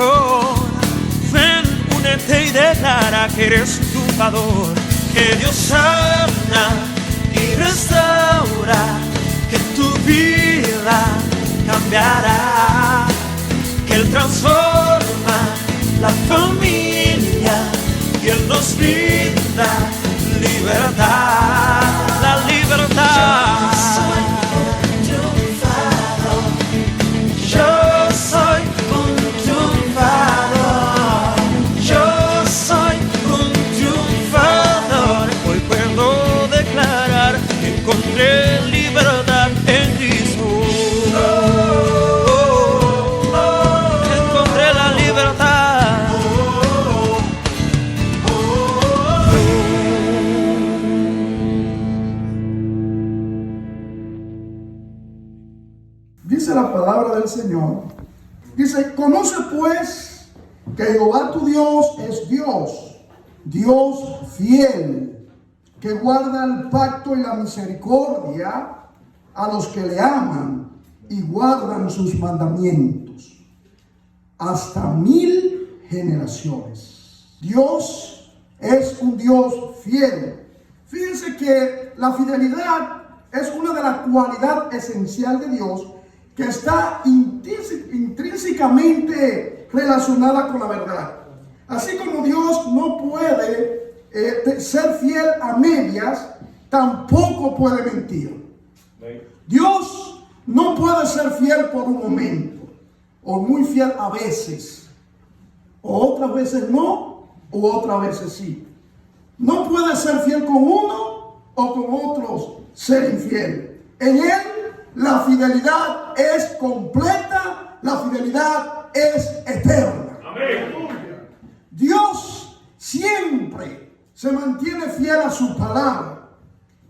mejor. Ven, únete y declara que eres triunfador, que Dios sana y restaura, que tu vida cambiará, que Él transforma la familia y Él nos brinda libertad, la libertad. Yo soy un triunfador, yo soy un triunfador. Hoy puedo declarar que encontré libertad en Cristo. Encontré la libertad. Dice la palabra del Señor, dice: conoce pues que Jehová tu Dios es Dios, Dios fiel, que guarda el pacto y la misericordia a los que le aman y guardan sus mandamientos hasta 1000 generaciones. Dios es un Dios fiel. Fíjense que la fidelidad es una de las cualidades esenciales de Dios, que está intrínsecamente relacionada con la verdad. Así como Dios no puede ser fiel a medias, tampoco puede mentir. Dios no puede ser fiel por un momento, o muy fiel a veces, o otras veces no, o otras veces sí. No puede ser fiel con uno o con otros ser infiel. En Él la fidelidad es completa, la fidelidad es eterna. Amén. Dios siempre se mantiene fiel a su palabra.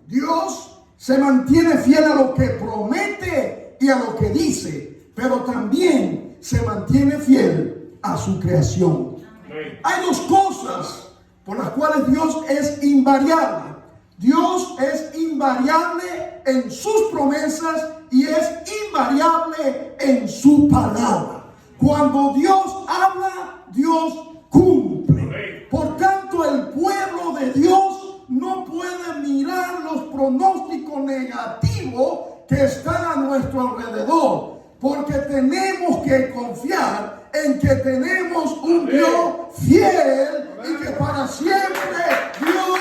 Dios se mantiene fiel a lo que promete y a lo que dice, pero también se mantiene fiel a su creación. Amén. Hay dos cosas por las cuales Dios es invariable. Dios es invariable en sus promesas y es invariable en su palabra. Cuando Dios habla, Dios cumple. Por tanto, el pueblo de Dios no puede mirar los pronósticos negativos que están a nuestro alrededor, porque tenemos que confiar en que tenemos un Dios fiel y que para siempre Dios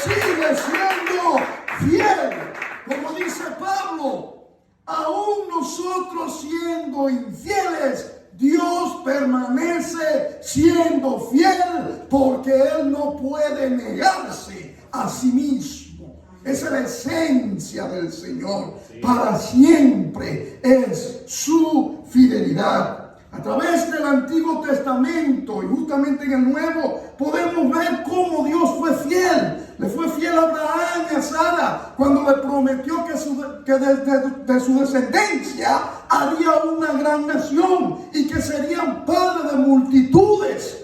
sigue siendo fiel. Como dice Pablo, aún nosotros siendo infieles, Dios permanece siendo fiel, porque Él no puede negarse a sí mismo. Esa es la esencia del Señor. Para siempre es su fidelidad. A través del Antiguo Testamento y justamente en el Nuevo podemos ver cómo Dios fue fiel. Le fue fiel a Abraham y a Sara cuando le prometió que de su descendencia haría una gran nación y que serían padres de multitudes.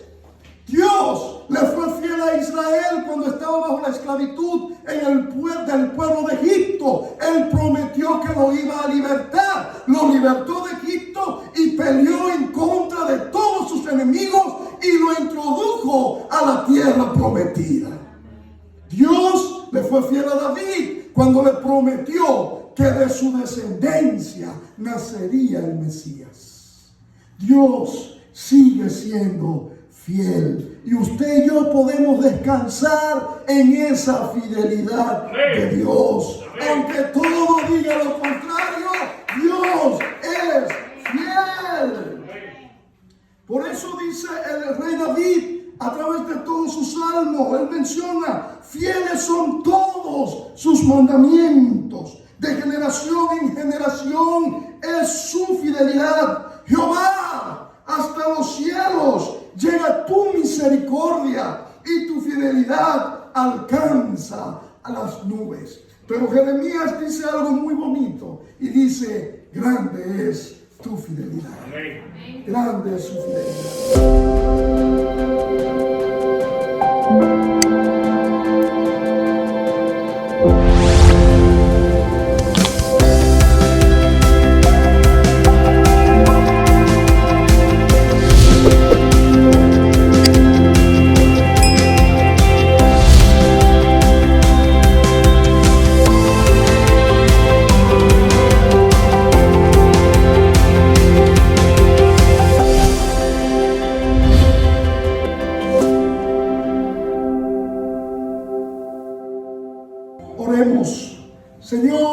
Dios le fue fiel a Israel cuando estaba bajo la esclavitud del pueblo de Egipto. Él prometió que lo iba a libertar. Lo libertó de Egipto y peleó en contra de todos sus enemigos y lo introdujo a la tierra prometida. Dios le fue fiel a David cuando le prometió que de su descendencia nacería el Mesías. Dios sigue siendo fiel y usted y yo podemos descansar en esa fidelidad de Dios. Aunque todo diga lo contrario, Dios es fiel. Por eso dice el rey David a través de todos sus salmos, él menciona: fieles son todos sus mandamientos, de generación en generación es su fidelidad. Jehová, hasta los cielos llega tu misericordia y tu fidelidad alcanza a las nubes. Pero Jeremías dice algo muy bonito y dice: grande es tu fidelidad. Amén. Grande es su fidelidad.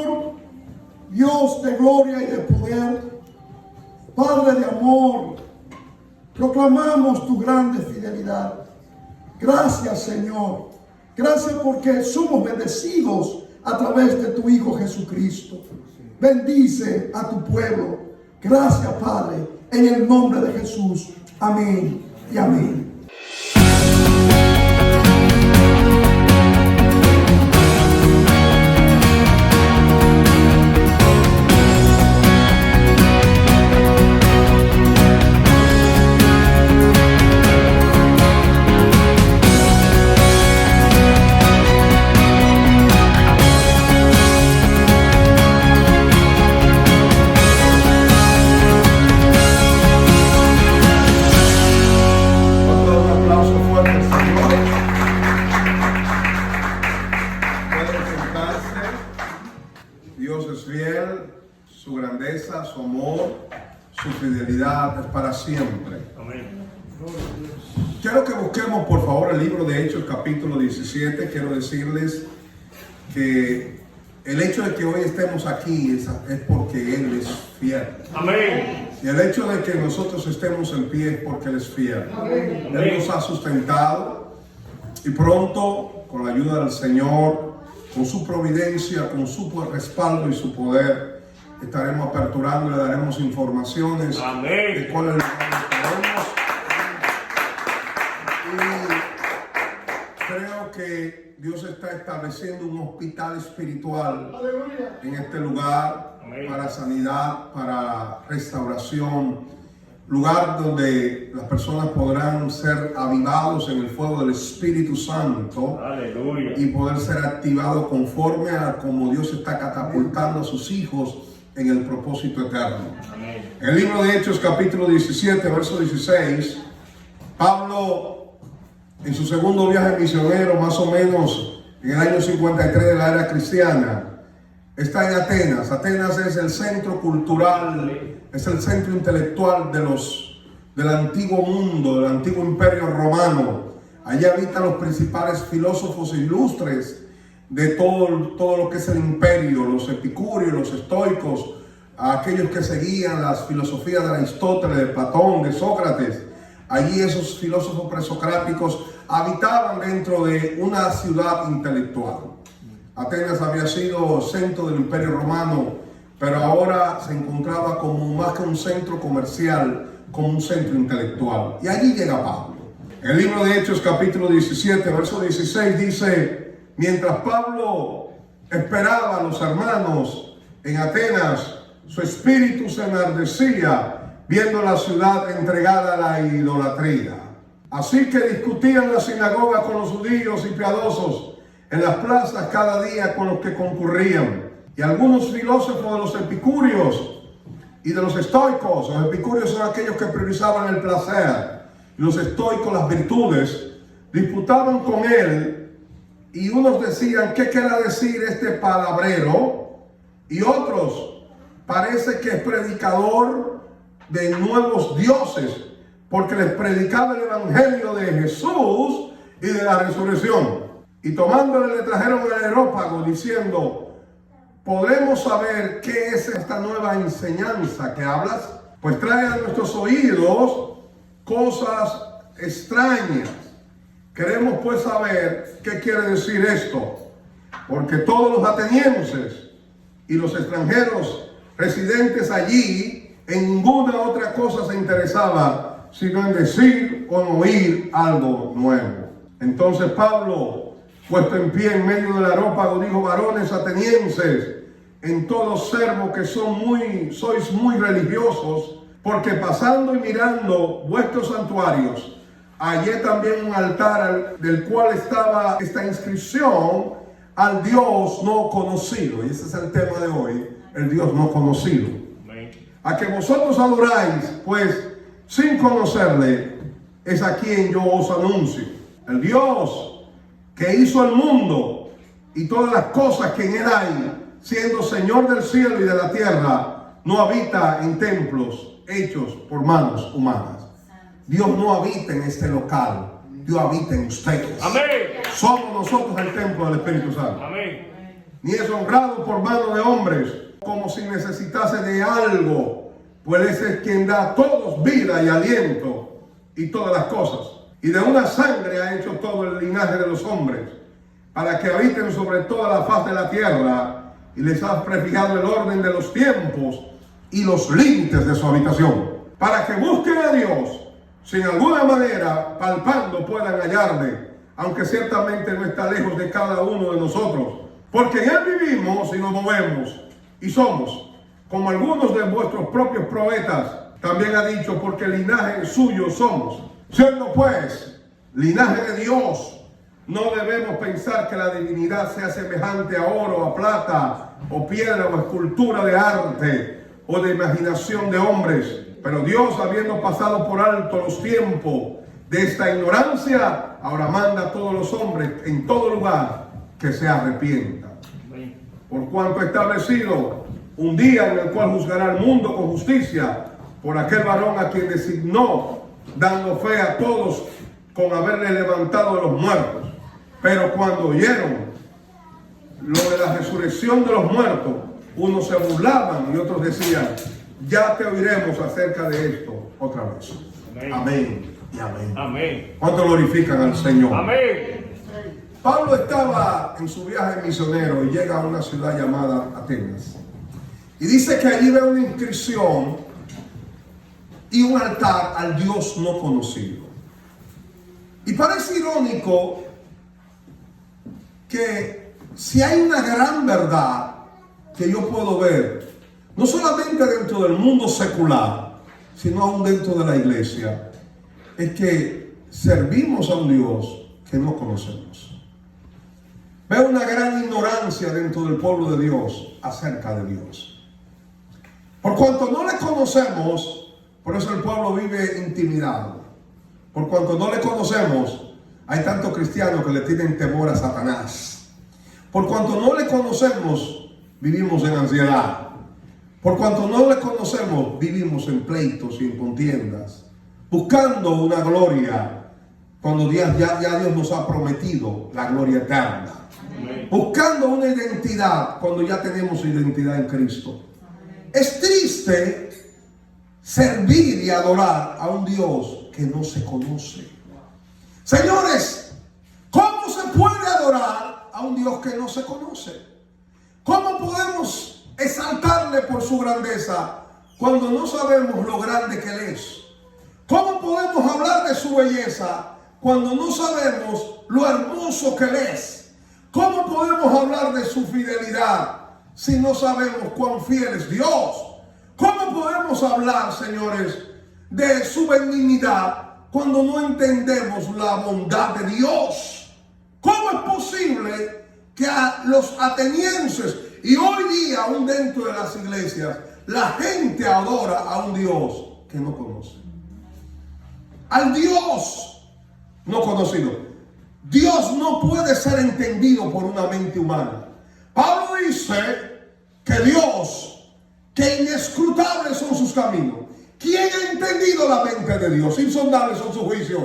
Señor, Dios de gloria y de poder, Padre de amor, proclamamos tu grande fidelidad. Gracias, Señor. Gracias porque somos bendecidos a través de tu Hijo Jesucristo. Bendice a tu pueblo. Gracias, Padre, en el nombre de Jesús. Amén y amén. Su grandeza, su amor, su fidelidad es para siempre. Amén. Quiero que busquemos por favor el libro de Hechos capítulo 17. Quiero decirles que el hecho de que hoy estemos aquí es porque Él es fiel. Amén. Y el hecho de que nosotros estemos en pie es porque Él es fiel. Amén. Él nos ha sustentado y pronto, con la ayuda del Señor, con su providencia, con su respaldo y su poder, estaremos aperturando, le daremos informaciones de cuál es el lugar que tenemos. Y creo que Dios está estableciendo un hospital espiritual en este lugar. Amén. Para sanidad, para restauración, lugar donde las personas podrán ser avivados en el fuego del Espíritu Santo. Aleluya. Y poder ser activados conforme a como Dios está catapultando a sus hijos en el propósito eterno. Amén. En el libro de Hechos capítulo 17 verso 16, Pablo en su segundo viaje misionero, más o menos en el año 53 de la era cristiana, está en Atenas. Atenas es el centro cultural, es el centro intelectual del antiguo mundo, del antiguo imperio romano. Allí habitan los principales filósofos ilustres de todo lo que es el imperio, los epicúreos, los estoicos, aquellos que seguían las filosofías de Aristóteles, de Platón, de Sócrates. Allí esos filósofos presocráticos habitaban dentro de una ciudad intelectual. Atenas había sido centro del imperio romano, pero ahora se encontraba como más que un centro comercial, como un centro intelectual. Y allí llega Pablo. En el libro de Hechos capítulo 17, verso 16 dice: mientras Pablo esperaba a los hermanos en Atenas, su espíritu se enardecía viendo la ciudad entregada a la idolatría. Así que discutían en la sinagoga con los judíos y piadosos, en las plazas cada día con los que concurrían. Y algunos filósofos de los epicúreos y de los estoicos, los epicúreos son aquellos que priorizaban el placer, y los estoicos las virtudes, disputaban con él. Y unos decían: ¿qué quiere decir este palabrero? Y otros: parece que es predicador de nuevos dioses, porque les predicaba el evangelio de Jesús y de la resurrección. Y tomándole le trajeron el areópago diciendo: ¿podremos saber qué es esta nueva enseñanza que hablas? Pues trae a nuestros oídos cosas extrañas. Queremos pues saber qué quiere decir esto, porque todos los atenienses y los extranjeros residentes allí en ninguna otra cosa se interesaba sino en decir o en oír algo nuevo. Entonces Pablo, puesto en pie en medio del areópago, dijo: varones atenienses, en todo servo que sois muy religiosos, porque pasando y mirando vuestros santuarios, hallé también un altar del cual estaba esta inscripción: al Dios no conocido. Y ese es el tema de hoy, el Dios no conocido. Amén. A que vosotros adoráis, pues sin conocerle, es a quien yo os anuncio. El Dios que hizo el mundo y todas las cosas que en él hay, siendo Señor del cielo y de la tierra, no habita en templos hechos por manos humanas. Dios no habita en este local, Dios habita en ustedes. Amén. Somos nosotros el templo del Espíritu Santo. Amén. ni es honrado por mano de hombres, como si necesitase de algo, pues ese es quien da a todos vida y aliento y todas las cosas. Y de una sangre ha hecho todo el linaje de los hombres, para que habiten sobre toda la faz de la tierra, y les ha prefijado el orden de los tiempos y los límites de su habitación, para que busquen a Dios, si en alguna manera, palpando, puedan hallarle, aunque ciertamente no está lejos de cada uno de nosotros, porque en él vivimos y nos movemos y somos, como algunos de vuestros propios profetas también ha dicho, porque linaje suyo somos. Siendo pues linaje de Dios, no debemos pensar que la divinidad sea semejante a oro, a plata, o piedra, o escultura de arte, o de imaginación de hombres. Pero Dios, habiendo pasado por alto los tiempos de esta ignorancia, ahora manda a todos los hombres en todo lugar que se arrepientan. Por cuanto ha establecido un día en el cual juzgará al mundo con justicia por aquel varón a quien designó, dando fe a todos con haberle levantado de los muertos. Pero cuando oyeron lo de la resurrección de los muertos, unos se burlaban y otros decían, ya te oiremos acerca de esto otra vez. Amén, amén y amén. Amén. ¿Cuánto glorifican al Señor? Amén. Pablo estaba en su viaje misionero y llega a una ciudad llamada Atenas. Y dice que allí ve una inscripción y un altar al Dios no conocido. Y parece irónico que si hay una gran verdad que yo puedo ver, no solamente dentro del mundo secular, sino aún dentro de la iglesia, es que servimos a un Dios que no conocemos. Veo una gran ignorancia dentro del pueblo de Dios acerca de Dios. Por cuanto no le conocemos, por eso el pueblo vive intimidado. Por cuanto no le conocemos, hay tantos cristianos que le tienen temor a Satanás. Por cuanto no le conocemos, vivimos en ansiedad. Por cuanto no le conocemos, vivimos en pleitos y en contiendas, buscando una gloria, cuando ya Dios nos ha prometido la gloria eterna. Amén. Buscando una identidad, cuando ya tenemos identidad en Cristo. Amén. Es triste servir y adorar a un Dios que no se conoce. Señores, ¿cómo se puede adorar a un Dios que no se conoce? ¿Cómo podemos exaltarle por su grandeza cuando no sabemos lo grande que Él es? ¿Cómo podemos hablar de su belleza cuando no sabemos lo hermoso que Él es? ¿Cómo podemos hablar de su fidelidad si no sabemos cuán fiel es Dios? ¿Cómo podemos hablar, señores, de su benignidad cuando no entendemos la bondad de Dios? ¿Cómo es posible que a los atenienses y hoy día aún dentro de las iglesias la gente adora a un Dios que no conoce? Al Dios no conocido. Dios no puede ser entendido por una mente humana. Pablo dice que Dios, que inescrutables son sus caminos. ¿Quién ha entendido la mente de Dios? Insondables son sus juicios.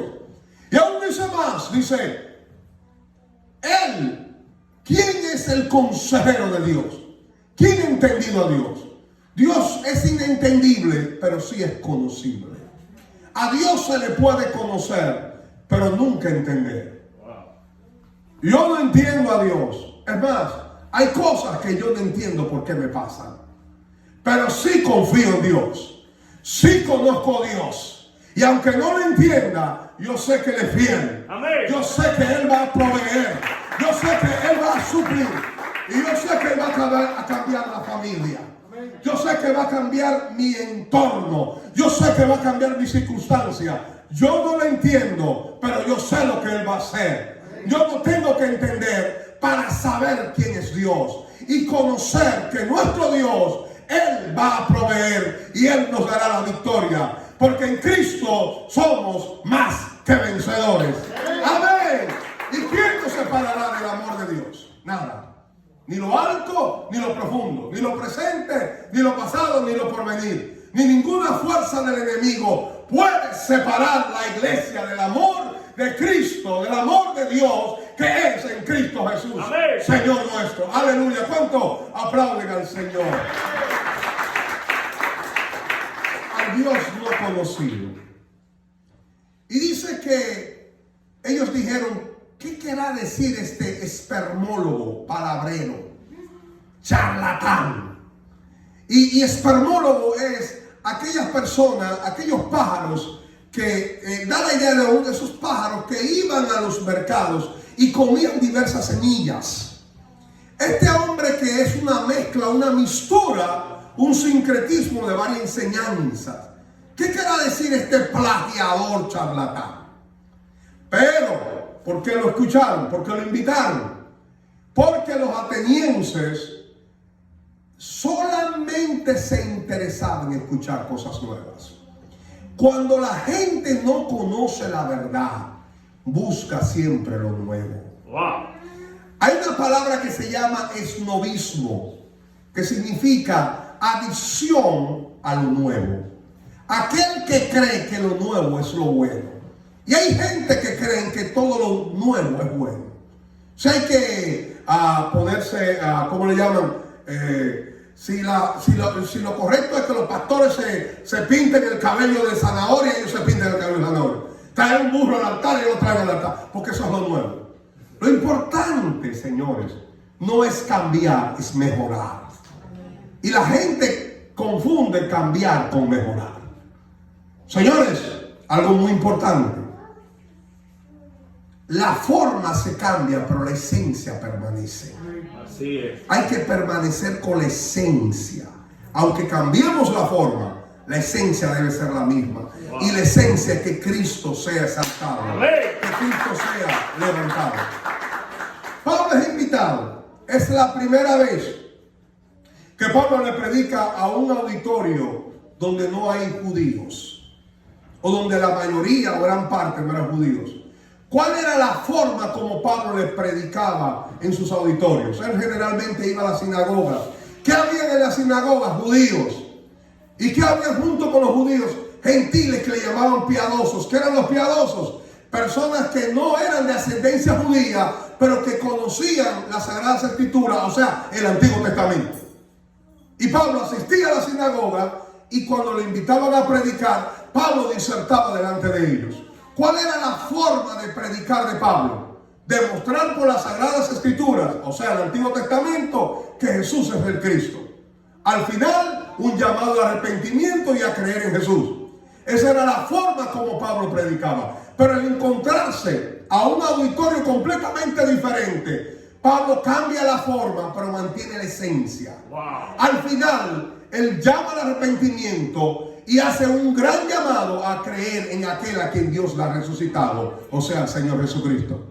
Y aún dice más, dice, Él, ¿quién es el consejero de Dios? ¿Quién ha entendido a Dios? Dios es inentendible, pero sí es conocible. A Dios se le puede conocer, pero nunca entender. Yo no entiendo a Dios. Es más, hay cosas que yo no entiendo por qué me pasan. Pero sí confío en Dios. Sí conozco a Dios. Y aunque no lo entienda, yo sé que Él es fiel. Amén. Yo sé que Él va a proveer. Yo sé que Él va a suplir. Y yo sé que Él va a cambiar la familia. Yo sé que va a cambiar mi entorno. Yo sé que va a cambiar mi circunstancia. Yo no lo entiendo, pero yo sé lo que Él va a hacer. Yo no tengo que entender para saber quién es Dios y conocer que nuestro Dios, Él va a proveer y Él nos dará la victoria, porque en Cristo somos más que vencedores. Amén. ¿Y quién nos separará del amor de Dios? Nada. Ni lo alto, ni lo profundo, ni lo presente, ni lo pasado, ni lo porvenir, ni ninguna fuerza del enemigo puede separar la iglesia del amor de Cristo, del amor de Dios que es en Cristo Jesús, Amén. Señor nuestro. Aleluya. ¿Cuánto aplauden al Señor? Al Dios no conocido. Y dice que ellos dijeron, ¿qué querrá decir este espermólogo, palabrero, charlatán? Y espermólogo es aquellas personas, aquellos pájaros que da la idea de uno de esos pájaros que iban a los mercados y comían diversas semillas. Este hombre que es una mezcla, una mistura, un sincretismo de varias enseñanzas. ¿Qué querrá decir este plagiador charlatán? Pero, ¿por qué lo escucharon? ¿Por qué lo invitaron? Porque los atenienses solamente se interesaban en escuchar cosas nuevas. Cuando la gente no conoce la verdad, busca siempre lo nuevo. Wow. Hay una palabra que se llama esnobismo, que significa adicción a lo nuevo. Aquel que cree que lo nuevo es lo bueno. Y hay gente que cree que todo lo nuevo es bueno. O sea, hay que ponerse, ¿cómo le llaman? Si lo correcto es que los pastores se pinten el cabello de zanahoria, ellos se pinten el cabello de zanahoria. Traen un burro al altar y lo traen al altar, porque eso es lo nuevo. Lo importante, señores, no es cambiar, es mejorar. Y la gente confunde cambiar con mejorar. Señores, algo muy importante. La forma se cambia, pero la esencia permanece. Así es. Hay que permanecer con la esencia. Aunque cambiemos la forma, la esencia debe ser la misma. Wow. Y la esencia es que Cristo sea exaltado. Amén. Que Cristo sea levantado. Pablo es invitado. Es la primera vez que Pablo le predica a un auditorio donde no hay judíos. O donde la mayoría o gran parte no eran judíos. ¿Cuál era la forma como Pablo les predicaba en sus auditorios? Él generalmente iba a las sinagogas. ¿Qué había en las sinagogas? Judíos. ¿Y qué había junto con los judíos? Gentiles que le llamaban piadosos. ¿Qué eran los piadosos? Personas que no eran de ascendencia judía, pero que conocían las Sagradas Escrituras, o sea, el Antiguo Testamento. Y Pablo asistía a la sinagoga y cuando le invitaban a predicar, Pablo disertaba delante de ellos. ¿Cuál era la forma de predicar de Pablo? Demostrar por las Sagradas Escrituras, o sea, el Antiguo Testamento, que Jesús es el Cristo. Al final, un llamado al arrepentimiento y a creer en Jesús. Esa era la forma como Pablo predicaba. Pero al encontrarse a un auditorio completamente diferente, Pablo cambia la forma, pero mantiene la esencia. Wow. Al final, él llama al arrepentimiento y hace un gran llamado a creer en aquel a quien Dios la ha resucitado, o sea, el Señor Jesucristo.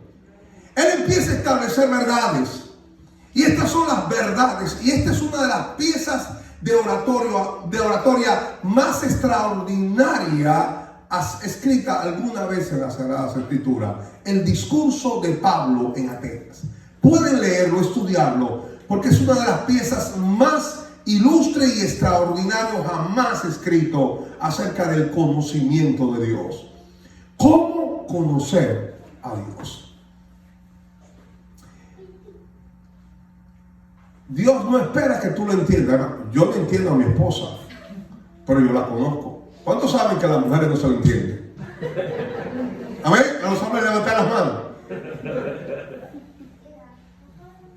Él empieza a establecer verdades. Y estas son las verdades. Y esta es una de las piezas de oratoria más extraordinaria escrita alguna vez en las Sagradas Escrituras. El discurso de Pablo en Atenas. Pueden leerlo, estudiarlo, porque es una de las piezas más ilustre y extraordinario jamás escrito acerca del conocimiento de Dios. ¿Cómo conocer a Dios? Dios no espera que tú lo entiendas. Yo no entiendo a mi esposa, pero yo la conozco. ¿Cuántos saben que a las mujeres no se lo entienden? Amén. A los hombres levantan las manos.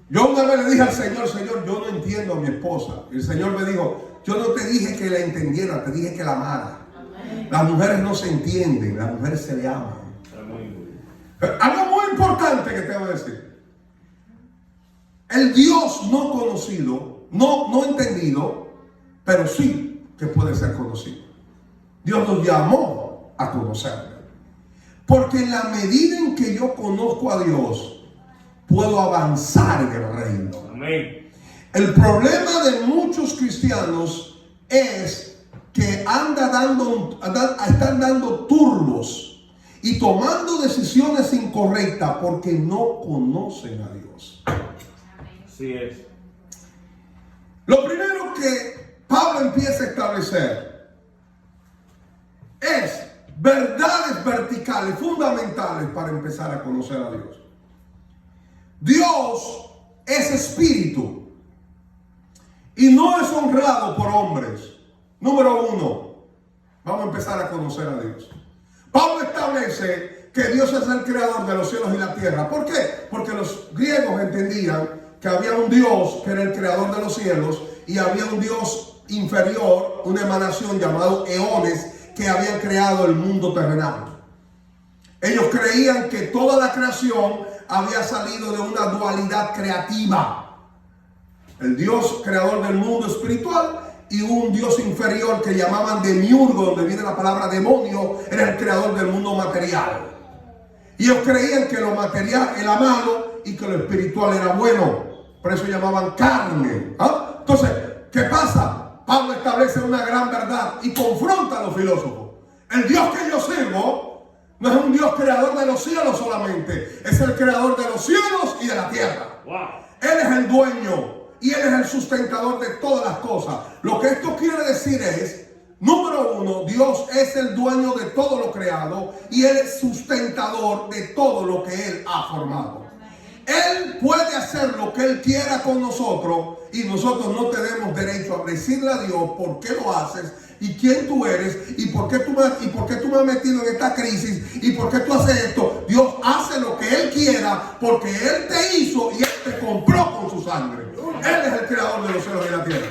Yo una vez le dije al Señor, Señor, yo no entiendo a mi esposa. Y el Señor me dijo, yo no te dije que la entendiera, te dije que la amara. Amén. Las mujeres no se entienden, las mujeres se le aman. Algo muy importante que te voy a decir. El Dios no conocido, no entendido, pero sí que puede ser conocido. Dios nos llamó a conocerle. Porque en la medida en que yo conozco a Dios, puedo avanzar en el reino. Amén. El problema de muchos cristianos es que están dando turbos y tomando decisiones incorrectas porque no conocen a Dios. Así es. Lo primero que Pablo empieza a establecer es verdades verticales, fundamentales para empezar a conocer a Dios. Dios es espíritu y no es honrado por hombres. Número uno, vamos a empezar a conocer a Dios. Pablo establece que Dios es el creador de los cielos y la tierra. ¿Por qué? Porque los griegos entendían que había un Dios que era el creador de los cielos y había un Dios inferior, una emanación llamado eones, que habían creado el mundo terrenal. Ellos creían que toda la creación había salido de una dualidad creativa. El Dios creador del mundo espiritual y un Dios inferior que llamaban Demiurgo, donde viene la palabra demonio, era el creador del mundo material. Y ellos creían que lo material era malo y que lo espiritual era bueno. Por eso llamaban carne. ¿Ah? Entonces, ¿qué pasa? Pablo establece una gran verdad y confronta a los filósofos. El Dios que yo sirvo no es un Dios creador de los cielos solamente. Es el creador de los cielos y de la tierra. Wow. Él es el dueño y Él es el sustentador de todas las cosas. Lo que esto quiere decir es, número uno, Dios es el dueño de todo lo creado y Él es sustentador de todo lo que Él ha formado. Él puede hacer lo que Él quiera con nosotros y nosotros no tenemos derecho a decirle a Dios por qué lo haces y quién tú eres y por qué tú me has metido en esta crisis y por qué tú haces esto. Dios hace lo que Él quiera porque Él te hizo y Él te compró con su sangre. Él es el creador de los cielos y la tierra.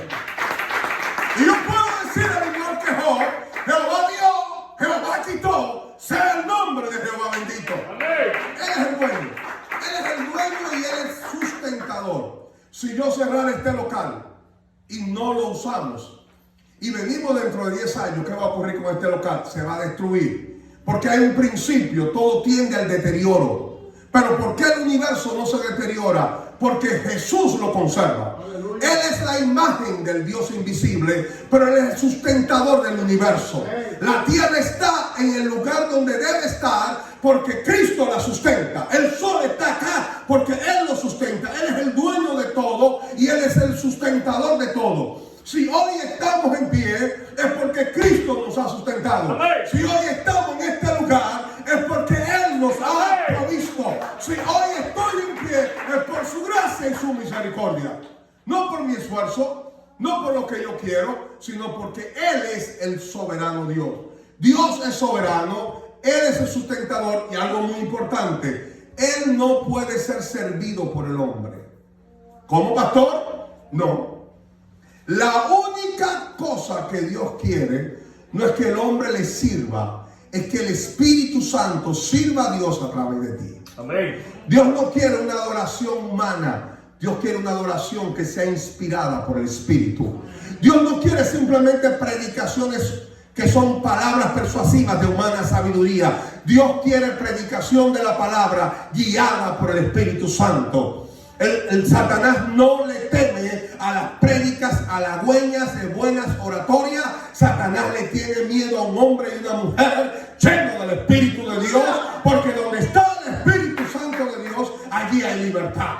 Y yo puedo decir al igual que Job, Jehová dio, Jehová quitó, sea el nombre de Jehová bendito. Él es el dueño. Él es el dueño y Él es sustentador. Si yo cerrara este local y no lo usamos y venimos dentro de 10 años, ¿qué va a ocurrir con este local? Se va a destruir. Porque hay un principio, todo tiende al deterioro. Pero ¿por qué el universo no se deteriora? Porque Jesús lo conserva. Él es la imagen del Dios invisible, pero Él es el sustentador del universo. La tierra está en el lugar donde debe estar porque Cristo la sustenta. El sol está acá porque Él lo sustenta. Él es el dueño de todo y Él es el sustentador de todo. Si hoy estamos en pie es porque Cristo nos ha sustentado. Si hoy estamos en este lugar es porque Él nos ha provisto. Si hoy estoy en pie es por su gracia y su misericordia. No por mi esfuerzo, no por lo que yo quiero, sino porque Él es el soberano Dios. Dios es soberano, Él es el sustentador y algo muy importante, Él no puede ser servido por el hombre. ¿Cómo, pastor? No. La única cosa que Dios quiere no es que el hombre le sirva, es que el Espíritu Santo sirva a Dios a través de ti. Amén. Dios no quiere una adoración humana. Dios quiere una adoración que sea inspirada por el Espíritu. Dios no quiere simplemente predicaciones que son palabras persuasivas de humana sabiduría. Dios quiere predicación de la palabra guiada por el Espíritu Santo. El Satanás no le teme a las prédicas halagüeñas de buenas oratorias. Satanás le tiene miedo a un hombre y una mujer lleno del Espíritu de Dios, porque donde está el Espíritu Santo de Dios, allí hay libertad.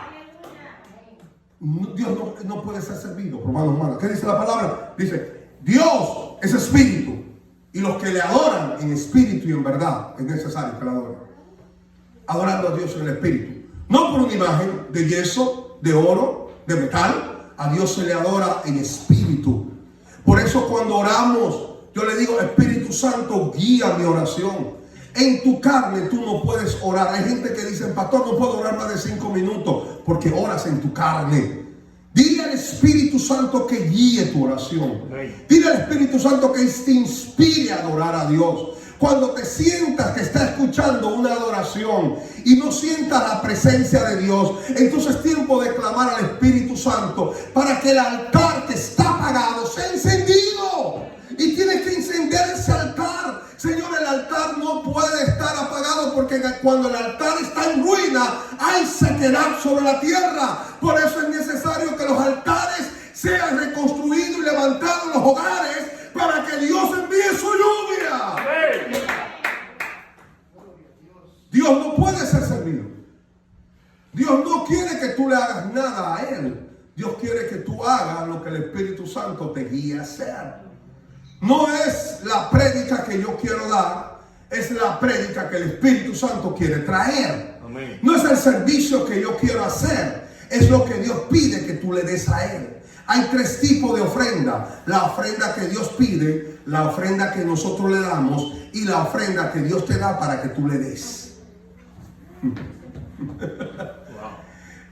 Dios no puede ser servido, hermanos, hermanas. ¿Qué dice la palabra? Dice, Dios es espíritu y los que le adoran en espíritu y en verdad es necesario que le adoren. Adorando a Dios en el espíritu. No por una imagen de yeso, de oro, de metal. A Dios se le adora en espíritu. Por eso cuando oramos, yo le digo, Espíritu Santo, guía mi oración. En tu carne tú no puedes orar. Hay gente que dice, pastor, no puedo orar más de 5 minutos porque oras en tu carne. Dile al Espíritu Santo que guíe tu oración. Dile al Espíritu Santo que te inspire a adorar a Dios. Cuando te sientas que está escuchando una adoración y no sientas la presencia de Dios, entonces es tiempo de clamar al Espíritu Santo para que el altar que está apagado sea encendido. Y tienes que encender ese altar. Señor, el altar no puede estar apagado porque cuando el altar está en ruina hay sequedad sobre la tierra. Por eso es necesario que los altares sean reconstruidos y levantados en los hogares para que Dios envíe su lluvia. Dios no puede ser servido. Dios no quiere que tú le hagas nada a Él. Dios quiere que tú hagas lo que el Espíritu Santo te guíe a hacer. No es la prédica que yo quiero dar, es la prédica que el Espíritu Santo quiere traer. Amén. No es el servicio que yo quiero hacer, es lo que Dios pide que tú le des a Él. Hay tres tipos de ofrenda: la ofrenda que Dios pide, la ofrenda que nosotros le damos y la ofrenda que Dios te da para que tú le des.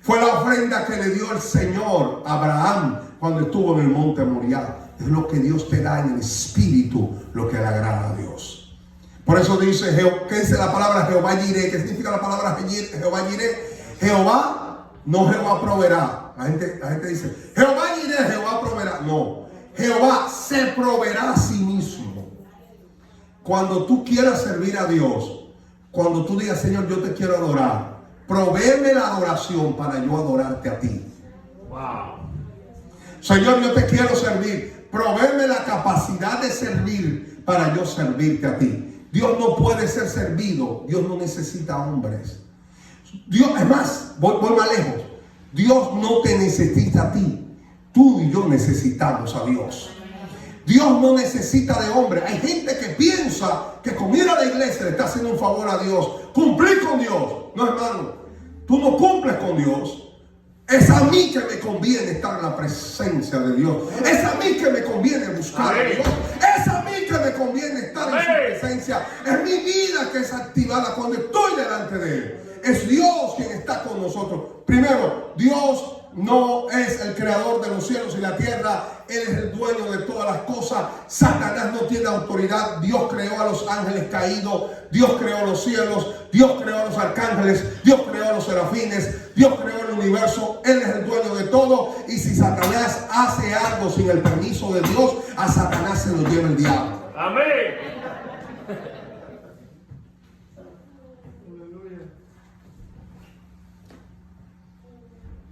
Fue la ofrenda que le dio el Señor a Abraham cuando estuvo en el monte Moriah. Es lo que Dios te da en el espíritu, lo que le agrada a Dios. Por eso dice, ¿qué dice la palabra Jehová Jireh? ¿Qué significa la palabra Jehová Jireh? Jehová, no Jehová proveerá. La gente dice, Jehová Jireh, Jehová proveerá. No, Jehová se proveerá a sí mismo. Cuando tú quieras servir a Dios, cuando tú digas, Señor, yo te quiero adorar, provéeme la adoración para yo adorarte a ti. Wow. Señor, yo te quiero servir. Provéeme la capacidad de servir para yo servirte a ti. Dios no puede ser servido. Dios no necesita hombres. Dios, es más, voy más lejos. Dios no te necesita a ti. Tú y yo necesitamos a Dios. Dios no necesita de hombres. Hay gente que piensa que con ir a la iglesia le está haciendo un favor a Dios. Cumplir con Dios. No, hermano. Tú no cumples con Dios. Es a mí que me conviene estar en la presencia de Dios. Es a mí que me conviene buscar a Dios. Es a mí que me conviene estar en su presencia. Es mi vida que es activada cuando estoy delante de Él. Es Dios quien está con nosotros. Primero, Dios no es el creador de los cielos y la tierra. Él es el dueño de todas las cosas. Satanás no tiene autoridad. Dios creó a los ángeles caídos. Dios creó los cielos. Dios creó a los arcángeles. Dios creó a los serafines. Dios creó el universo. Él es el dueño de todo. Y si Satanás hace algo sin el permiso de Dios, a Satanás se lo lleva el diablo. Amén.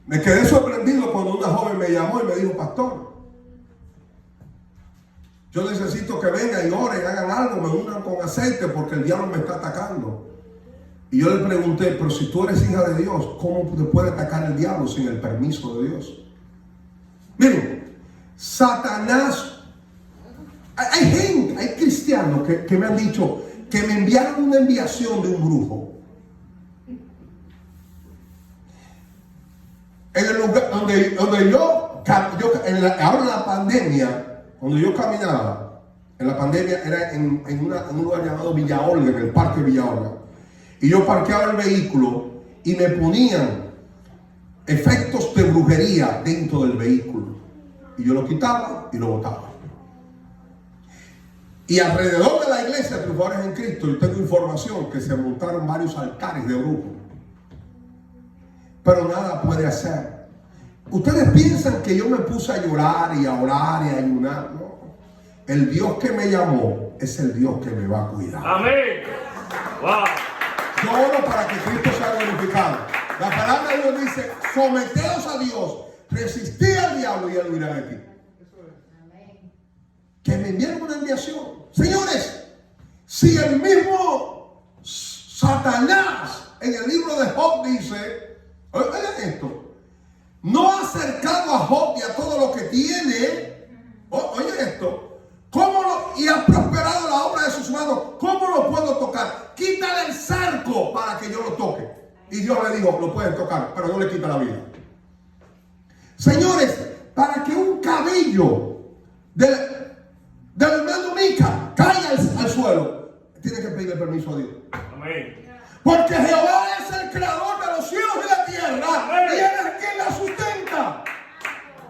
Me quedé sorprendido cuando una joven me llamó y me dijo, pastor, yo necesito que vengan y oren, hagan algo, me ungan con aceite porque el diablo me está atacando. Y yo le pregunté, pero si tú eres hija de Dios, ¿cómo te puede atacar el diablo sin el permiso de Dios? Miren, Satanás, hay gente, hay cristianos que me han dicho que me enviaron una enviación de un brujo. En el lugar donde yo ahora en la pandemia, cuando yo caminaba, en la pandemia era en un lugar llamado Villa Olga, en el parque Villa Olga. Y yo parqueaba el vehículo y me ponían efectos de brujería dentro del vehículo. Y yo lo quitaba y lo botaba. Y alrededor de la iglesia de Triunfadores en Cristo, yo tengo información que se montaron varios altares de brujos. Pero nada puede hacer. Ustedes piensan que yo me puse a llorar y a orar y a ayunar. No. El Dios que me llamó es el Dios que me va a cuidar. Amén. Wow. Yo oro para que Cristo sea glorificado. La palabra de Dios dice, someteos a Dios, resistid al diablo y él huirá de ti. Que me enviaron una enviación. Señores, si el mismo Satanás en el libro de Job dice, oigan esto, no ha acercado a Job y a todo lo que tiene, oye esto, y ha prosperado la obra de sus manos, ¿cómo lo puedo tocar? Quítale el cerco para que yo lo toque. Y Dios le dijo, lo puedes tocar, pero no le quita la vida. Señores, para que un cabello del hermano Mica caiga al suelo, tiene que pedirle permiso a Dios. Amén. Porque Jehová es el creador de los cielos y la tierra. Amén. Y Él es quien la sustenta.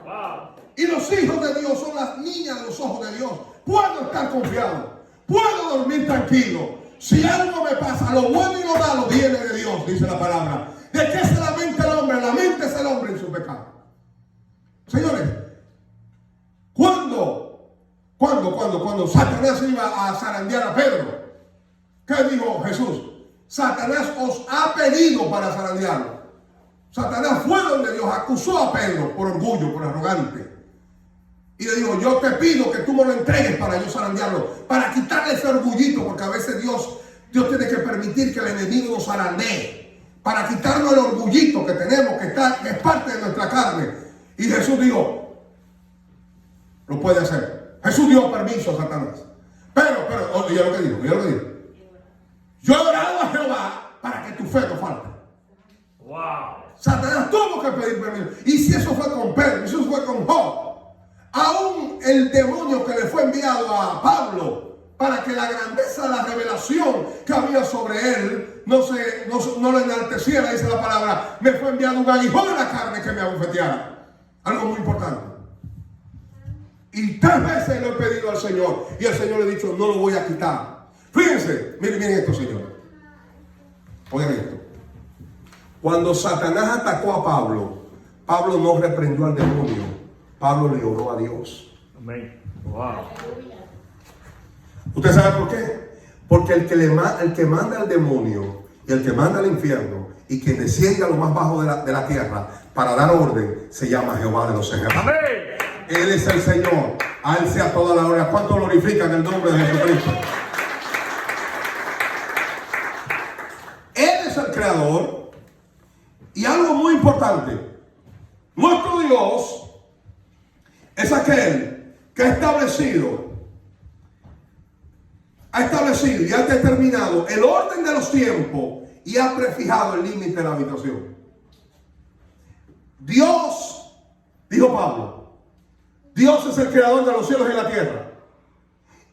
Wow. Y los hijos de Dios son las niñas de los ojos de Dios. Puedo estar confiado. Puedo dormir tranquilo. Si algo me pasa, lo bueno y lo malo viene de Dios, dice la palabra. ¿De qué se lamenta el hombre? Lamenta el hombre en su pecado. Señores, cuando Satanás iba a zarandear a Pedro, ¿qué dijo Jesús? Satanás os ha pedido para zarandearlo. Satanás fue donde Dios acusó a Pedro por orgullo, por arrogante. Y le dijo, yo te pido que tú me lo entregues para yo zarandearlo, para quitarle ese orgullito, porque a veces Dios tiene que permitir que el enemigo nos zarandee, para quitarnos el orgullito que tenemos, que es parte de nuestra carne. Y Jesús dijo, lo puede hacer. Jesús dio permiso a Satanás. Pero, oye lo que dijo, yo he orado a Jehová para que tu fe no falte. el demonio que le fue enviado a Pablo para que la grandeza de la revelación que había sobre él no lo enalteciera, dice la palabra, me fue enviado un aguijón en la carne que me abofeteara. Algo muy importante. Y 3 veces le he pedido al Señor y el Señor le ha dicho, no lo voy a quitar. Fíjense, miren esto, señor. Oigan esto. Cuando Satanás atacó a Pablo, Pablo no reprendió al demonio, Pablo le oró a Dios. Amén. Wow. ¿Usted sabe por qué? Porque el que manda al demonio y el que manda al infierno y quien desciende a lo más bajo de la tierra para dar orden se llama Jehová de los ejércitos. Amén. Él es el Señor. A Él sea toda la gloria. ¿Cuánto glorifican el nombre de Jesucristo? Él es el creador. Y algo muy importante. Nuestro Dios es aquel que ha establecido y ha determinado el orden de los tiempos y ha prefijado el límite de la habitación. Dios, dijo Pablo, Dios es el creador de los cielos y la tierra.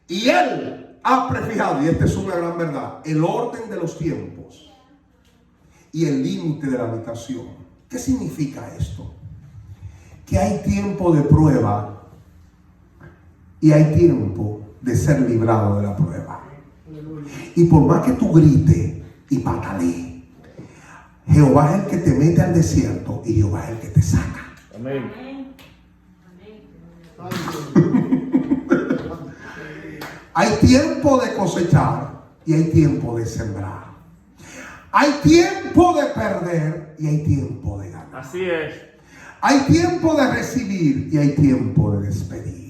Y Él ha prefijado, y esta es una gran verdad, el orden de los tiempos y el límite de la habitación. ¿Qué significa esto? Que hay tiempo de prueba y hay tiempo de ser librado de la prueba. Y por más que tú grites y patalees, Jehová es el que te mete al desierto y Jehová es el que te saca. Amén. Hay tiempo de cosechar y hay tiempo de sembrar. Hay tiempo de perder y hay tiempo de ganar. Así es. Hay tiempo de recibir y hay tiempo de despedir.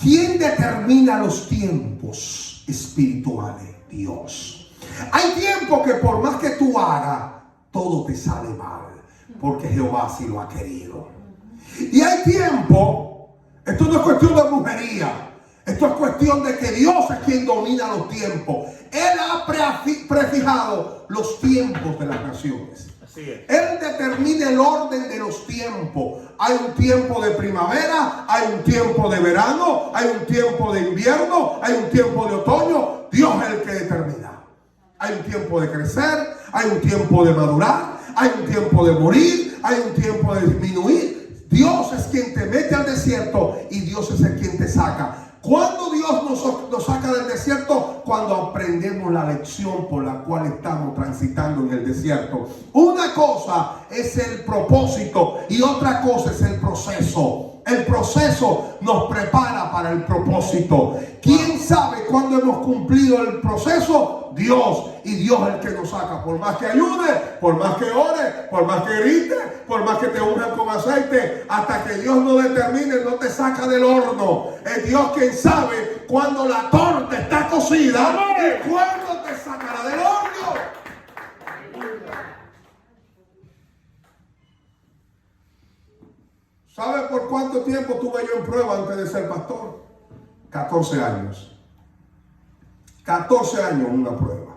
¿Quién determina los tiempos espirituales? Dios. Hay tiempo que por más que tú hagas, todo te sale mal, porque Jehová sí lo ha querido. Y hay tiempo, esto no es cuestión de brujería, esto es cuestión de que Dios es quien domina los tiempos. Él ha prefijado los tiempos de las naciones. Así es. Él determina el orden de los tiempos. Hay un tiempo de primavera, hay un tiempo de verano, hay un tiempo de invierno, hay un tiempo de otoño. Dios es el que determina. Hay un tiempo de crecer, hay un tiempo de madurar, hay un tiempo de morir, hay un tiempo de disminuir. Dios es quien te mete al desierto y Dios es el quien te saca. ¿Cuándo Dios nos saca del desierto? Cuando aprendemos la lección por la cual estamos transitando en el desierto. Una cosa es el propósito y otra cosa es el proceso. El proceso nos prepara para el propósito. ¿Quién sabe cuándo hemos cumplido el proceso? Dios. Y Dios es el que nos saca. Por más que ayude, por más que ore, por más que grite, por más que te unjan con aceite, hasta que Dios no determine, no te saca del horno. Es Dios quien sabe cuándo la torta está cocida y cuándo te sacará del horno. ¿Sabe por cuánto tiempo tuve yo en prueba antes de ser pastor? 14 años. 14 años en una prueba.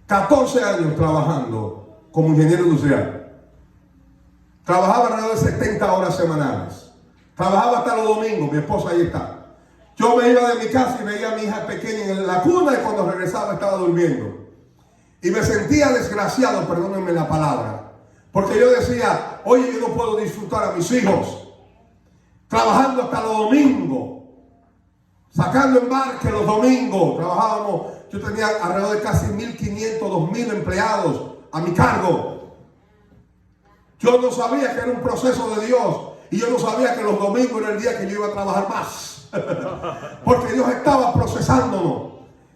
14 años trabajando como ingeniero industrial. Trabajaba alrededor de 70 horas semanales. Trabajaba hasta los domingos, mi esposa ahí está. Yo me iba de mi casa y veía a mi hija pequeña en la cuna y cuando regresaba estaba durmiendo. Y me sentía desgraciado, perdónenme la palabra. Porque yo decía, oye, yo no puedo disfrutar a mis hijos. Trabajando hasta los domingos. Sacando embarque los domingos. Trabajábamos, yo tenía alrededor de casi 1.500, 2.000 empleados a mi cargo. Yo no sabía que era un proceso de Dios. Y yo no sabía que los domingos era el día que yo iba a trabajar más. Porque Dios estaba procesándonos.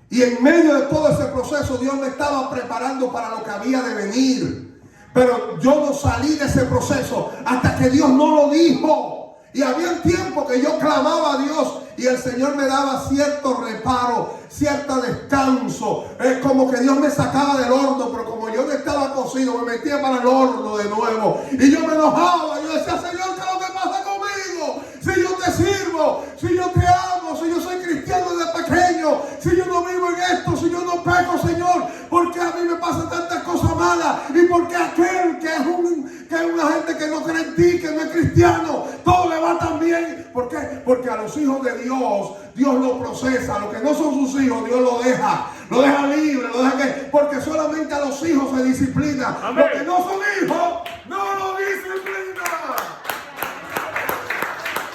Y en medio de todo ese proceso Dios me estaba preparando para lo que había de venir. Pero yo no salí de ese proceso hasta que Dios no lo dijo. Y había tiempo que yo clamaba a Dios y el Señor me daba cierto reparo, cierto descanso. Es como que Dios me sacaba del horno, pero como yo no estaba cocido, me metía para el horno de nuevo. Y yo me enojaba. Yo decía, Señor, ¿qué es lo que pasa conmigo? Si yo te sirvo, si yo te amo, si yo soy cristiano desde pequeño, si yo no vivo en esto, si yo no peco, Señor, ¿por qué a mí me pasan tantas cosas malas? Y porque aquel que es una gente que no cree en ti, que no es cristiano, todo le va tan bien. Porque a los hijos de Dios, Dios lo procesa. Los que no son sus hijos, Dios lo deja libre, lo deja que, porque solamente a los hijos se disciplina. Amén. Los que no son hijos, no lo disciplina.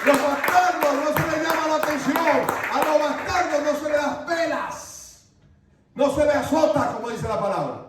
Los bastardos no se les llama la atención. A los bastardos no se les da pelas. No se les azota, como dice la palabra.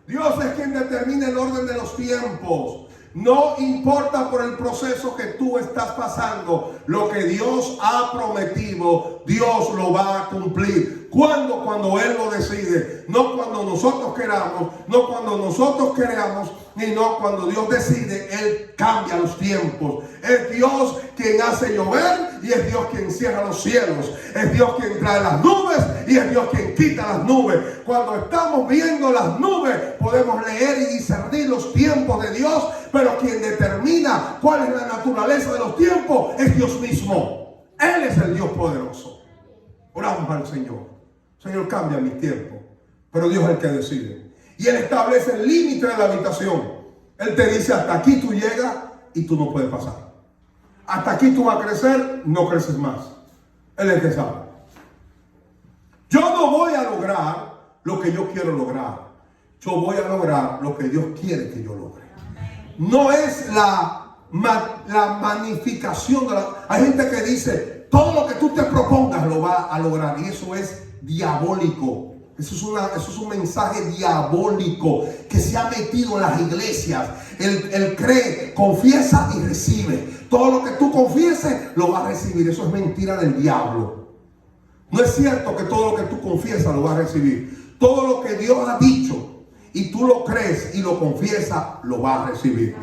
Dios es quien determina el orden de los tiempos. No importa por el proceso que tú estás pasando, lo que Dios ha prometido, Dios lo va a cumplir. ¿Cuándo? Cuando Él lo decide. No cuando nosotros queramos, no cuando nosotros queramos, ni no cuando Dios decide. Él cambia los tiempos. Es Dios quien hace llover y es Dios quien cierra los cielos. Es Dios quien trae las nubes y es Dios quien quita las nubes. Cuando estamos viendo las nubes, podemos leer y discernir los tiempos de Dios, pero quien determina cuál es la naturaleza de los tiempos es Dios mismo. Él es el Dios poderoso. Oramos al Señor. Señor, cambia mis tiempos, pero Dios es el que decide. Y Él establece el límite de la habitación. Él te dice: hasta aquí tú llegas y tú no puedes pasar. Hasta aquí tú vas a crecer, no creces más. Él es el que sabe. Yo no voy a lograr lo que yo quiero lograr. Yo voy a lograr lo que Dios quiere que yo logre. No es la magnificación de la... Hay gente que dice: todo lo que tú te propongas lo va a lograr, y eso es diabólico. Eso es un mensaje diabólico que se ha metido en las iglesias. Él cree, confiesa y recibe. Todo lo que tú confieses lo vas a recibir. Eso es mentira del diablo. No es cierto que todo lo que tú confiesas lo vas a recibir. Todo lo que Dios ha dicho y tú lo crees y lo confiesas, lo vas a recibir.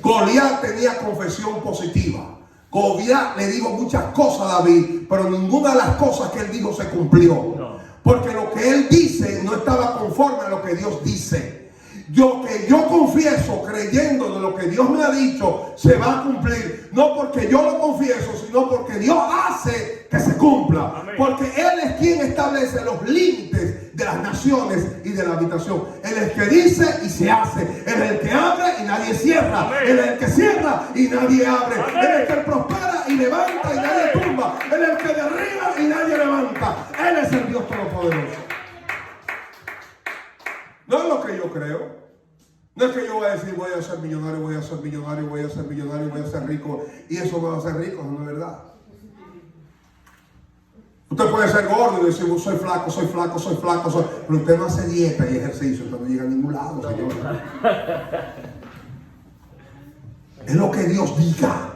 Goliat tenía confesión positiva. Goliat le dijo muchas cosas a David, pero ninguna de las cosas que él dijo se cumplió. Porque lo que él dice no estaba conforme a lo que Dios dice. Yo confieso creyendo de lo que Dios me ha dicho se va a cumplir. No porque yo lo confieso, sino porque Dios hace que se cumpla. Amén. Porque Él es quien establece los límites de las naciones y de la habitación. Él es el que dice y se hace. Él es el que abre y nadie cierra. Amén. Él es el que cierra y nadie abre. Amén. Él es el que prospera y levanta y nadie tumba. Él es el que derriba y nadie levanta. Él es el Dios Todopoderoso. No es lo que yo creo. No es que yo voy a decir: voy a ser millonario, voy a ser millonario, voy a ser millonario, voy a ser rico, y eso me va a hacer rico. No es verdad. Usted puede ser gordo y decir: soy flaco, soy flaco, soy flaco, pero usted no hace dieta y ejercicio, usted no llega a ningún lado, señor. Es lo que Dios diga.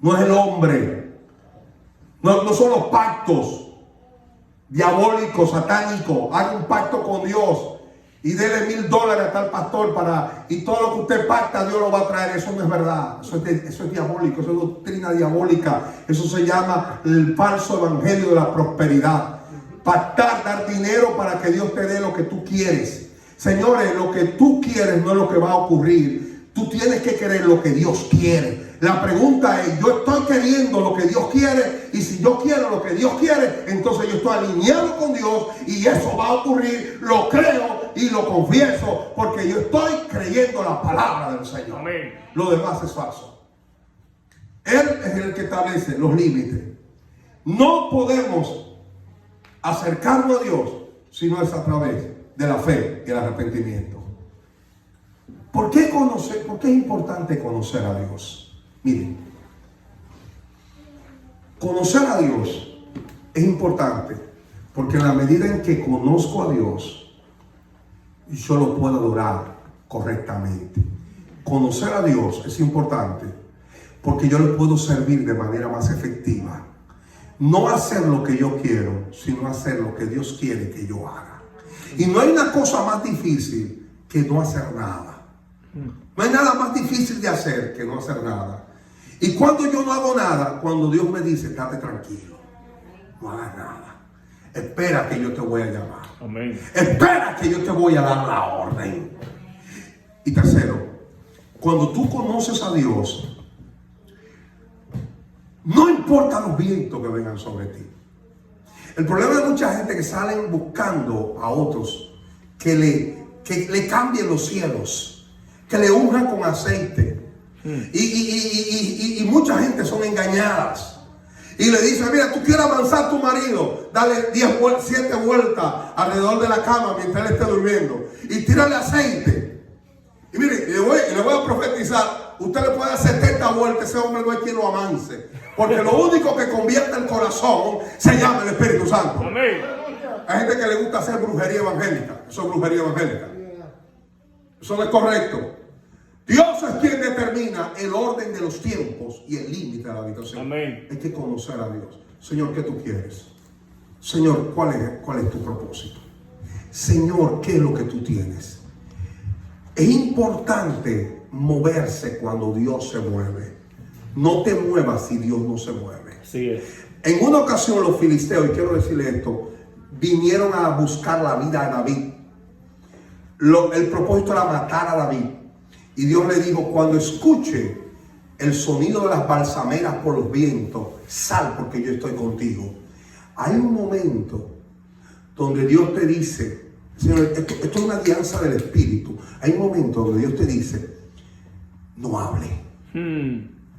No es el hombre. No son los pactos diabólicos, satánicos. Haga un pacto con Dios y dele $1,000 a tal pastor y todo lo que usted pacta, Dios lo va a traer. Eso no es verdad. Eso es diabólico. Eso es doctrina diabólica. Eso se llama el falso evangelio de la prosperidad. Pactar, dar dinero para que Dios te dé lo que tú quieres. Señores, lo que tú quieres no es lo que va a ocurrir. Tú tienes que querer lo que Dios quiere. La pregunta es: yo estoy queriendo lo que Dios quiere, y si yo quiero lo que Dios quiere, entonces yo estoy alineado con Dios y eso va a ocurrir. Lo creo y lo confieso porque yo estoy creyendo la palabra del Señor. Amén. Lo demás es falso. Él es el que establece los límites. No podemos acercarnos a Dios si no es a través de la fe y el arrepentimiento. ¿Por qué es importante conocer a Dios? Miren, conocer a Dios es importante porque en la medida en que conozco a Dios, yo lo puedo adorar correctamente. Conocer a Dios es importante porque yo le puedo servir de manera más efectiva. No hacer lo que yo quiero, sino hacer lo que Dios quiere que yo haga. Y no hay una cosa más difícil que no hacer nada. No hay nada más difícil de hacer que no hacer nada. Y cuando yo no hago nada, cuando Dios me dice: estate tranquilo, no hagas nada, espera que yo te voy a llamar. Amén. Espera que yo te voy a dar la orden. Y tercero, cuando tú conoces a Dios, no importa los vientos que vengan sobre ti. El problema de mucha gente que salen buscando a otros que le cambien los cielos, que le unjan con aceite. Y mucha gente son engañadas. y le dice, mira, tú quieres avanzar tu marido, dale 7 vueltas alrededor de la cama mientras él esté durmiendo y tírale aceite. Y mire, le voy a profetizar, usted le puede dar 70 vueltas, ese hombre no hay quien lo amance, porque lo único que convierte el corazón se llama el Espíritu Santo. Amén. Hay gente que le gusta hacer brujería evangélica, eso es brujería evangélica. Eso no es correcto. Dios es quien determina el orden de los tiempos y el límite de la habitación. Amén. Hay que conocer a Dios. Señor, ¿qué tú quieres? Señor, ¿cuál es tu propósito? Señor, ¿qué es lo que tú tienes? Es importante moverse cuando Dios se mueve. No te muevas si Dios no se mueve. Así es. En una ocasión los filisteos, y quiero decirle esto, vinieron a buscar la vida de David. El propósito era matar a David. Y Dios le dijo, cuando escuche el sonido de las balsameras por los vientos, sal porque yo estoy contigo. Hay un momento donde Dios te dice, Señor, esto es una alianza del Espíritu. Hay un momento donde Dios te dice, no hable,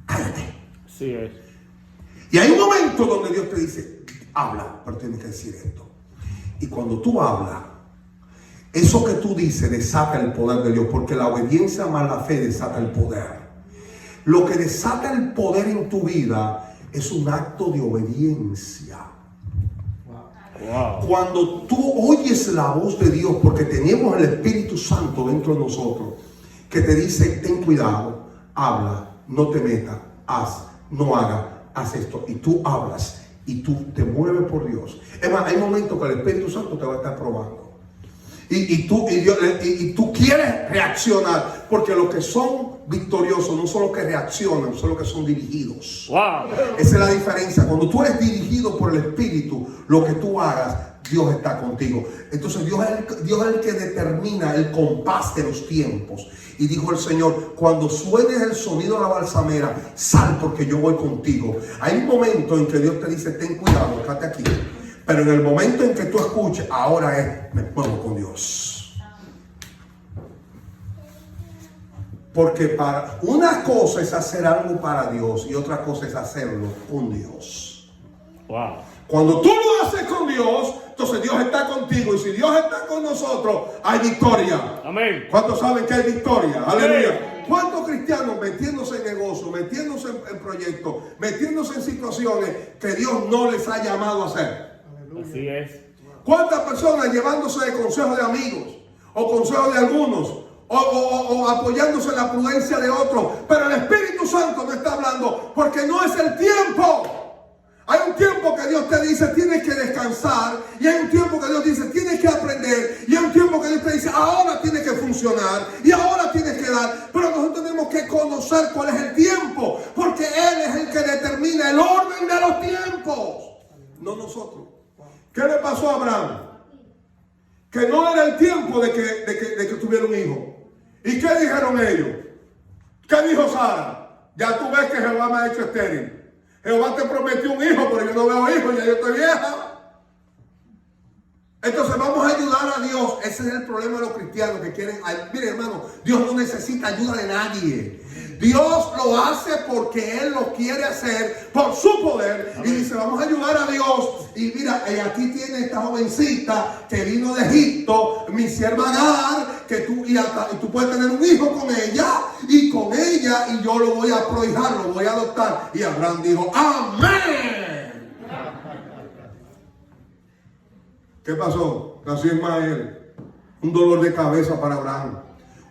cállate. Así es. Y hay un momento donde Dios te dice, habla, pero tienes que decir esto. Y cuando tú hablas, eso que tú dices desata el poder de Dios, porque la obediencia más la fe desata el poder. Lo que desata el poder en tu vida es un acto de obediencia. Wow. Cuando tú oyes la voz de Dios, porque tenemos el Espíritu Santo dentro de nosotros, que te dice, ten cuidado, habla, no te metas, haz, no haga, haz esto. Y tú hablas y tú te mueves por Dios. Es más, hay momentos que el Espíritu Santo te va a estar probando. Y tú quieres reaccionar, porque los que son victoriosos no son los que reaccionan, son los que son dirigidos. Wow. Esa es la diferencia. Cuando tú eres dirigido por el Espíritu, lo que tú hagas, Dios está contigo. Entonces Dios es el que determina el compás de los tiempos. Y dijo el Señor, cuando suene el sonido de la balsamera, sal porque yo voy contigo. Hay un momento en que Dios te dice, ten cuidado, quédate aquí. Pero en el momento en que tú escuches, ahora me muevo con Dios. Porque para una cosa es hacer algo para Dios y otra cosa es hacerlo con Dios. Wow. Cuando tú lo haces con Dios, entonces Dios está contigo. Y si Dios está con nosotros, hay victoria. Amén. ¿Cuántos saben que hay victoria? Aleluya. Amén. ¿Cuántos cristianos metiéndose en negocios, metiéndose en proyectos, metiéndose en situaciones que Dios no les ha llamado a hacer? Así es. ¿Cuántas personas llevándose de consejos de amigos o consejos de algunos o apoyándose en la prudencia de otros? Pero el Espíritu Santo no está hablando porque no es el tiempo. Hay un tiempo que Dios te dice tienes que descansar, y hay un tiempo que Dios dice tienes que aprender, y hay un tiempo que Dios te dice ahora tienes que funcionar y ahora tienes que dar. Pero nosotros tenemos que conocer cuál es el tiempo, porque Él es el que determina el orden de los tiempos, no nosotros. ¿Qué le pasó a Abraham? Que no era el tiempo de que tuviera un hijo. ¿Y qué dijeron ellos? ¿Qué dijo Sara? Ya tú ves que Jehová me ha hecho estéril. Jehová te prometió un hijo, pero yo no veo hijos, ya yo estoy vieja. Entonces vamos a ayudar a Dios. Ese es el problema de los cristianos que quieren. Mire, hermano, Dios no necesita ayuda de nadie. Dios lo hace porque Él lo quiere hacer por su poder. Amén. Y dice, vamos a ayudar a Dios. Y mira, aquí tiene esta jovencita que vino de Egipto, mi sierva Agar, que tú puedes tener un hijo con ella, y con ella, y yo lo voy a prohijar, lo voy a adoptar. Y Abraham dijo, amén. ¿Qué pasó? Nació Ismael. Un dolor de cabeza para Abraham.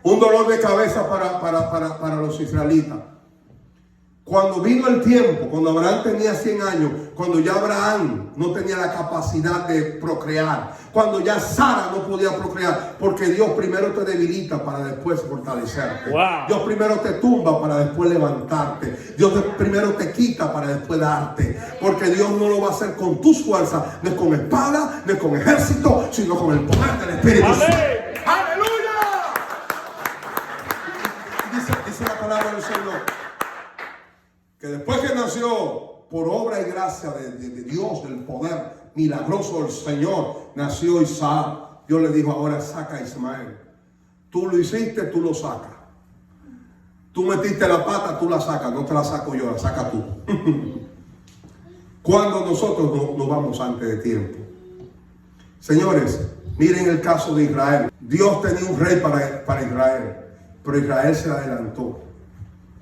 Un dolor de cabeza para los israelitas. Cuando vino el tiempo, cuando Abraham tenía 100 años, cuando ya Abraham no tenía la capacidad de procrear, cuando ya Sara no podía procrear, porque Dios primero te debilita para después fortalecerte. Wow. Dios primero te tumba para después levantarte. Dios primero te quita para después darte. Porque Dios no lo va a hacer con tus fuerzas, no es con espada, no es con ejército, sino con el poder del Espíritu Santo. ¡Aleluya! Dice la palabra del Señor que después que nació por obra y gracia de Dios, del poder milagroso del Señor, nació Isaac. Dios le dijo, ahora saca a Ismael. Tú lo hiciste, tú lo sacas. Tú metiste la pata, tú la sacas. No te la saco yo, la sacas tú. cuando nosotros nos vamos antes de tiempo. Señores, miren el caso de Israel. Dios tenía un rey para Israel, pero Israel se adelantó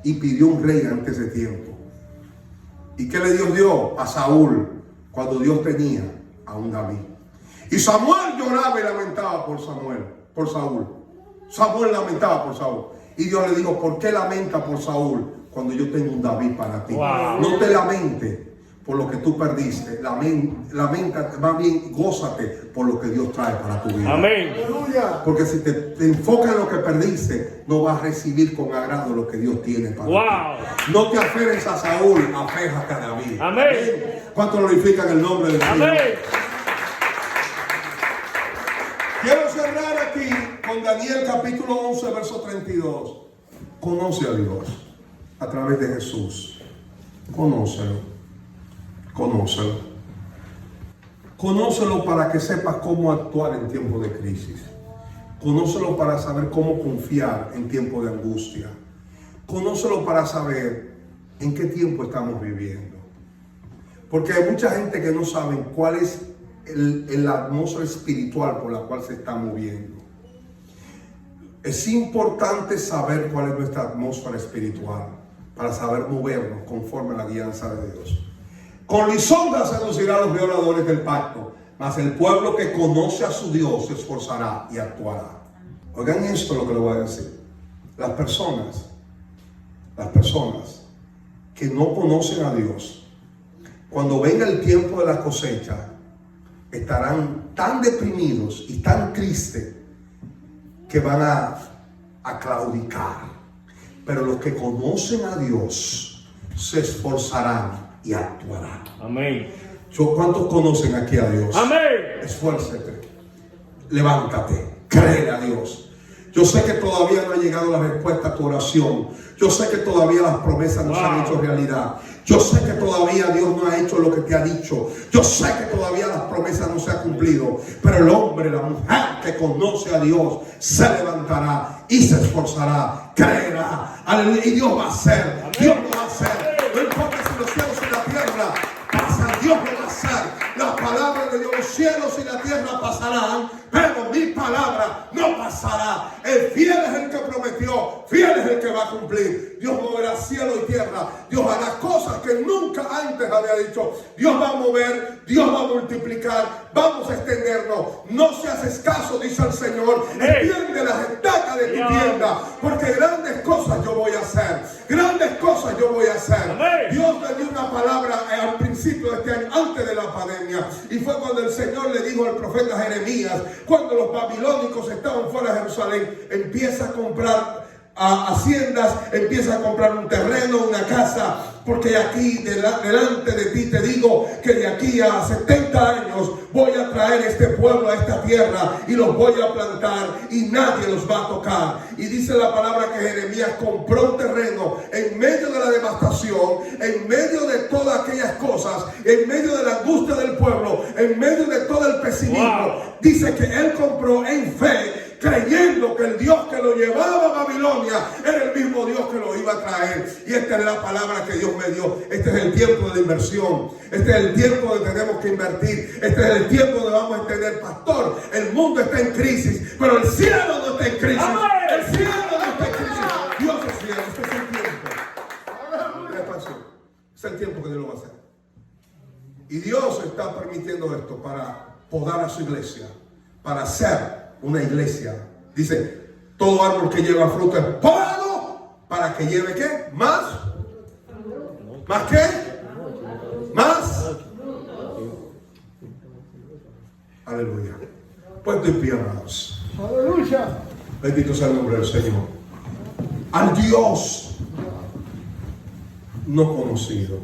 y pidió un rey antes de tiempo. ¿Y qué le dio a Saúl cuando Dios tenía a un David? Y Samuel lloraba y lamentaba por Saúl. Samuel lamentaba por Saúl. Y Dios le dijo, ¿por qué lamenta por Saúl cuando yo tengo un David para ti? Wow. No te lamentes por lo que tú perdiste. Lamenta, más bien gózate por lo que Dios trae para tu vida. Amén. Porque si te enfocas en lo que perdiste, no vas a recibir con agrado lo que Dios tiene para ti. No te aferres a Saúl, aférrate a David. Amén. ¿Cuánto glorifican el nombre del Señor? Amén. Quiero cerrar aquí con Daniel capítulo 11, verso 32. Conoce a Dios a través de Jesús. Conócelo. Conócelo. Conócelo para que sepas cómo actuar en tiempos de crisis. Conócelo para saber cómo confiar en tiempos de angustia. Conócelo para saber en qué tiempo estamos viviendo. Porque hay mucha gente que no sabe cuál es la atmósfera espiritual por la cual se está moviendo. Es importante saber cuál es nuestra atmósfera espiritual para saber movernos conforme a la guianza de Dios. Con lisonja seducirá a los violadores del pacto, mas el pueblo que conoce a su Dios se esforzará y actuará. Oigan esto lo que le voy a decir. Las personas que no conocen a Dios, cuando venga el tiempo de la cosecha, estarán tan deprimidos y tan tristes que van a claudicar. Pero los que conocen a Dios se esforzarán y actuarán. Amén. ¿Cuántos conocen aquí a Dios? Amén. Esfuérzate, levántate, cree a Dios. Yo sé que todavía no ha llegado la respuesta a tu oración. Yo sé que todavía las promesas no se han hecho realidad. Yo sé que todavía Dios no ha hecho lo que te ha dicho. Yo sé que todavía las promesas no se han cumplido. Pero el hombre, la mujer que conoce a Dios se levantará y se esforzará, creerá. Aleluya. Y Dios va a hacer. Amén. Dios lo va a hacer. No importa si los cielos y la tierra pasan, Dios lo va a hacer. La palabra de Dios, los cielos y la tierra pasarán, pero mi palabra no pasará. El fiel es el que prometió, fiel es el que va a cumplir. Dios moverá cielo y tierra. Dios hará cosas que nunca antes había dicho. Dios va a mover, Dios va a multiplicar. Vamos a extendernos. No seas escaso, dice el Señor. Extiende las estacas de tu tienda, porque grandes cosas yo voy a hacer. Grandes cosas yo voy a hacer. Dios me dio una palabra al principio de este año, antes de la pandemia, y fue cuando el Señor le dijo al profeta Jeremías, cuando los babilónicos estaban fuera de Jerusalén, empieza a comprar haciendas, empieza a comprar un terreno, una casa, porque aquí delante de ti te digo que de aquí a 70 años voy a traer este pueblo a esta tierra y los voy a plantar y nadie los va a tocar. Y dice la palabra que Jeremías compró un terreno en medio de la devastación, en medio de todas aquellas cosas, en medio de la angustia del pueblo, en medio de todo el pesimismo. Dice que él compró en fe, creyendo que el Dios que lo llevaba a Babilonia era el mismo Dios que lo iba a traer. Y esta es la palabra que Dios me dio. Este es el tiempo de la inversión. Este es el tiempo donde tenemos que invertir. Este es el tiempo donde vamos a entender, pastor, el mundo está en crisis, pero el cielo no está en crisis. El cielo no está en crisis. Dios es fiel. Este es el tiempo. Es el tiempo que Dios lo va a hacer. Y Dios está permitiendo esto para podar a su iglesia, para hacer una iglesia. Dice, todo árbol que lleva fruto es podado para que lleve ¿qué? Más. ¿Más qué? Más. Aleluya. Puesto en pie, amados. Aleluya. Bendito sea el nombre del Señor. Al Dios no conocido.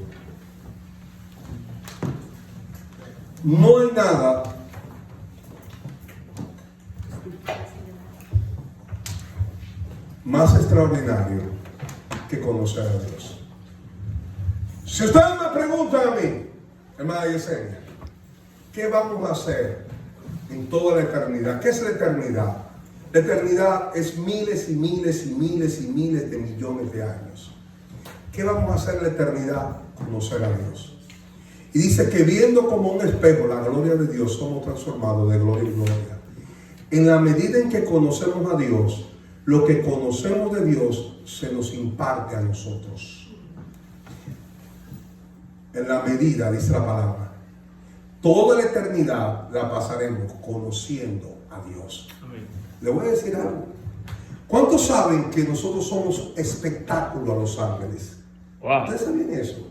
No hay nada más extraordinario que conocer a Dios. Si ustedes me preguntan a mí, hermana Yesenia, ¿qué vamos a hacer en toda la eternidad? ¿Qué es la eternidad? La eternidad es miles y miles y miles y miles de millones de años. ¿Qué vamos a hacer en la eternidad? Conocer a Dios. Y dice que viendo como un espejo la gloria de Dios, somos transformados de gloria en gloria. En la medida en que conocemos a Dios, lo que conocemos de Dios se nos imparte a nosotros. En la medida, dice la palabra, toda la eternidad la pasaremos conociendo a Dios. Amén. Le voy a decir algo. ¿Cuántos saben que nosotros somos espectáculo a los ángeles? Wow. ¿Ustedes saben eso?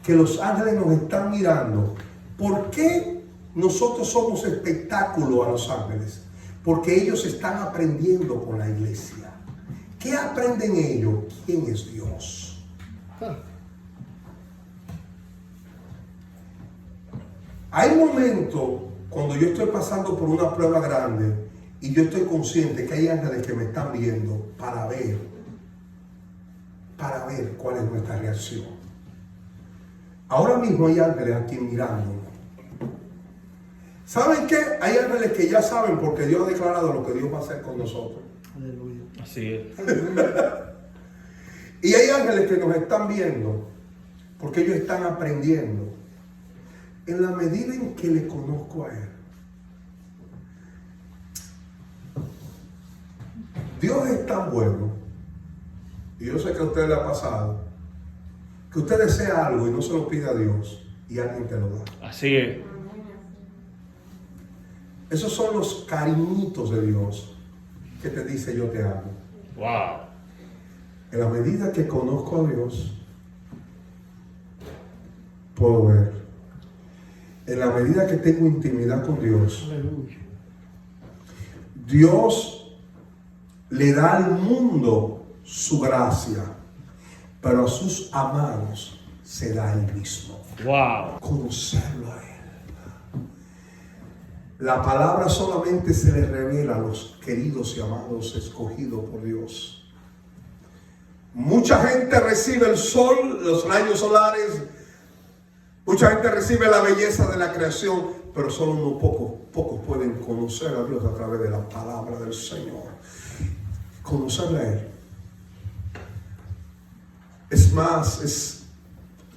Que los ángeles nos están mirando. ¿Por qué nosotros somos espectáculo a los ángeles? Porque ellos están aprendiendo con la iglesia. ¿Qué aprenden ellos? ¿Quién es Dios? Hay momentos cuando yo estoy pasando por una prueba grande y yo estoy consciente que hay ángeles que me están viendo para ver cuál es nuestra reacción. Ahora mismo hay ángeles aquí mirándonos. ¿Saben qué? Hay ángeles que ya saben porque Dios ha declarado lo que Dios va a hacer con nosotros. Aleluya. Así es. Y hay ángeles que nos están viendo porque ellos están aprendiendo. En la medida en que le conozco a Él, Dios es tan bueno, y yo sé que a usted le ha pasado, que usted desea algo y no se lo pide a Dios y alguien te lo da. Así es. Esos son los cariñitos de Dios que te dice yo te amo. Wow. En la medida que conozco a Dios, puedo ver. En la medida que tengo intimidad con Dios, Aleluya. Dios le da al mundo su gracia, pero a sus amados se da Él mismo. Wow. Conocerlo a Él. La palabra solamente se le revela a los queridos y amados escogidos por Dios. Mucha gente recibe el sol, los rayos solares. Mucha gente recibe la belleza de la creación, pero solo unos pocos pueden conocer a Dios a través de la palabra del Señor. Conocerle a Él. Es más,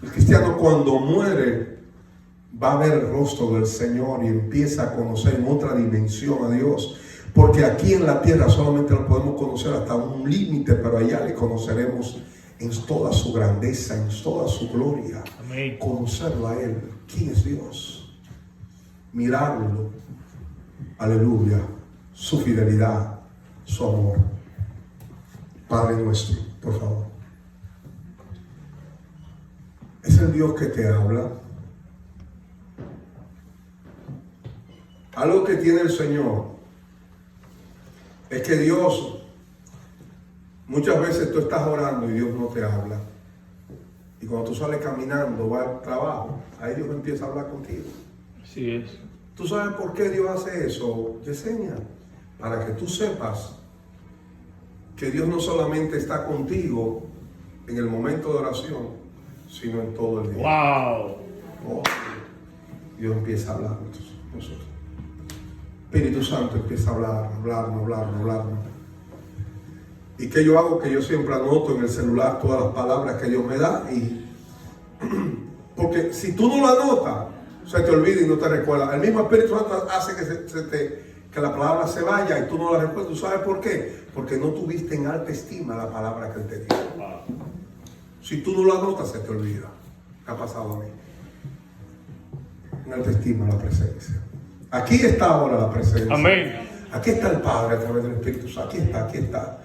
el cristiano cuando muere va a ver el rostro del Señor y empieza a conocer en otra dimensión a Dios. Porque aquí en la tierra solamente lo podemos conocer hasta un límite, pero allá le conoceremos en toda su grandeza, en toda su gloria. Amén. Conocerlo a Él. ¿Quién es Dios? Mirarlo. Aleluya. Su fidelidad, su amor. Padre nuestro, por favor. Es el Dios que te habla. Algo que tiene el Señor es que Dios, muchas veces tú estás orando y Dios no te habla. Y cuando tú sales caminando, vas al trabajo, ahí Dios empieza a hablar contigo. Así es. ¿Tú sabes por qué Dios hace eso, Yesenia? Para que tú sepas que Dios no solamente está contigo en el momento de oración, sino en todo el día. Wow. Oh, Dios empieza a hablar con nosotros. Espíritu Santo empieza a hablarnos. ¿Y qué yo hago? Que yo siempre anoto en el celular todas las palabras que Dios me da. Porque si tú no lo anotas, se te olvida y no te recuerda. El mismo Espíritu Santo hace que la palabra se vaya y tú no la recuerdas. ¿Tú sabes por qué? Porque no tuviste en alta estima la palabra que Él te dio. Wow. Si tú no lo anotas, se te olvida. ¿Qué ha pasado a mí? En alta estima la presencia. Aquí está ahora la presencia. Amén. Aquí está el Padre a través del Espíritu Santo. Aquí está.